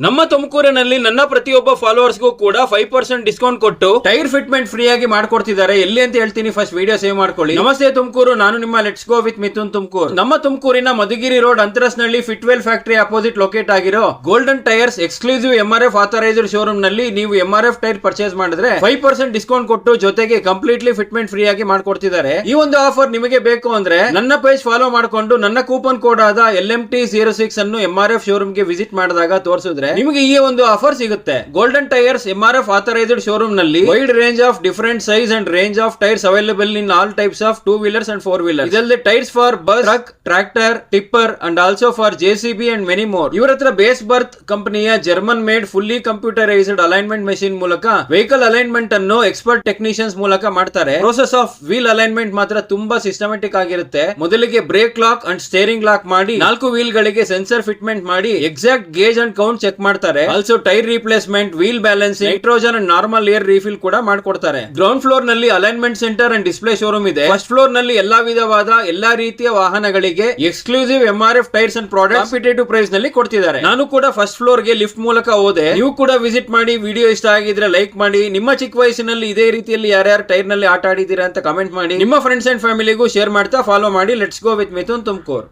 ನಮ್ಮ ತುಮಕೂರಿನಲ್ಲಿ ನನ್ನ ಪ್ರತಿಯೊಬ್ಬ ಫಾಲೋವರ್ಸ್ಗೂ ಕೂಡ 5% ಡಿಸ್ಕೌಂಟ್ ಕೊಟ್ಟು ಟೈರ್ ಫಿಟ್ಮೆಂಟ್ ಫ್ರೀ ಆಗಿ ಮಾಡ್ಕೊಡ್ತಿದ್ದಾರೆ. ಎಲ್ಲಿ ಅಂತ ಹೇಳ್ತೀನಿ, ಫಸ್ಟ್ ವಿಡಿಯೋ ಸೇವ್ ಮಾಡ್ಕೊಳ್ಳಿ. ನಮಸ್ತೆ ತುಮಕೂರು, ನಾನು ನಿಮ್ಮ let's go with Mithun Tumakuru. ನಮ್ಮ ತುಮಕೂರಿನ ಮಧುಗಿರಿ ರೋಡ್ ಅಂತರಸ್ನಲ್ಲಿ ಫಿಟ್ವೆಲ್ ಫ್ಯಾಕ್ಟರಿ ಅಪೋಸಿಟ್ ಲೊಕೇಟ್ ಆಗಿರೋ golden tyres exclusive MRF authorised showroom ನಲ್ಲಿ ನೀವು MRF ಟೈರ್ ಪರ್ಚೇಸ್ ಮಾಡಿದ್ರೆ 5% ಡಿಸ್ಕೌಂಟ್ ಕೊಟ್ಟು ಜೊತೆಗೆ ಕಂಪ್ಲೀಟ್ಲಿ ಫಿಟ್ಮೆಂಟ್ ಫ್ರೀ ಆಗಿ ಮಾಡ್ಕೊಡ್ತಿದ್ದಾರೆ. ಈ ಒಂದು ಆಫರ್ ನಿಮಗೆ ಬೇಕು ಅಂದ್ರೆ ನನ್ನ ಪೇಜ್ ಫಾಲೋ ಮಾಡ್ಕೊಂಡು ನನ್ನ ಕೂಪನ್ ಕೋಡ್ ಆದ LMT06 ಅನ್ನು MRF ಶೋರೂಮ್ ಗೆ ವಿಸಿಟ್ ಮಾಡಿದಾಗ ತೋರಿಸಿದ್ರೆ ನಿಮಗೆ ಈ ಒಂದು ಆಫರ್ ಸಿಗುತ್ತೆ. Golden tyres MRF authorised showroom ನಲ್ಲಿ wide range of different size and range of tyres available in all types of 2 wheelers and 4 wheelers. ಇದಲ್ಲದೆ tyres for bus, truck, tractor, tipper and also for JCB and many more. ಇವರ ಹತ್ರ Beissbarth ಕಂಪನಿಯ German made fully computerised alignment machine ಮೂಲಕ vehicle alignment ಅನ್ನು expert technicians ಮೂಲಕ ಮಾಡ್ತಾರೆ. Process of wheel alignment ಮಾತ್ರ ತುಂಬಾ ಸಿಸ್ಟಮ್ಯಾಟಿಕ್ ಆಗಿರುತ್ತೆ. ಮೊದಲಿಗೆ brake lock and steering lock ಮಾಡಿ 4 ವೀಲ್ ಗಳಿಗೆ ಸೆನ್ಸರ್ ಫಿಟ್ಮೆಂಟ್ ಮಾಡಿ exact gauge and count check ಮಾಡ್ತಾರೆ. Also tyre replacement, wheel balancing, nitrogen and normal air refill ಕೂಡ ಮಾಡ್ಕೊಡ್ತಾರೆ. ಗ್ರೌಂಡ್ ಫ್ಲೋರ್ ನಲ್ಲಿ alignment centre and display showroom ಇದೆ. ಫಸ್ಟ್ ಫ್ಲೋರ್ ನಲ್ಲಿ ಎಲ್ಲಾ ವಿಧವಾದ ಎಲ್ಲಾ ರೀತಿಯ ವಾಹನಗಳಿಗೆ exclusive MRF tyres and product competitive price ನಲ್ಲಿ ಕೊಡ್ತಿದ್ದಾರೆ. ನಾನು ಕೂಡ ಫಸ್ಟ್ ಫ್ಲೋರ್ ಗೆ ಲಿಫ್ಟ್ ಮೂಲಕ ಹೋದೆ. ನೀವು ಕೂಡ ವಿಸಿಟ್ ಮಾಡಿ. ವಿಡಿಯೋ ಇಷ್ಟ ಆಗಿದ್ರೆ ಲೈಕ್ ಮಾಡಿ. ನಿಮ್ಮ ಚಿಕ್ಕ ವಯಸ್ಸಿನಲ್ಲಿ ಇದೇ ರೀತಿಯಲ್ಲಿ ಯಾರ್ಯಾರು ಟೈರ್ ನಲ್ಲಿ ಆಟ ಆಡಿದ್ದೀರಾ ಅಂತ ಕಮೆಂಟ್ ಮಾಡಿ. ನಿಮ್ಮ ಫ್ರೆಂಡ್ಸ್ ಅಂಡ್ ಫ್ಯಾಮಿಲಿಗೂ ಶೇರ್ ಮಾಡ್ತಾ ಫಾಲೋ ಮಾಡಿ. Let's go with Mithun Tumakuru.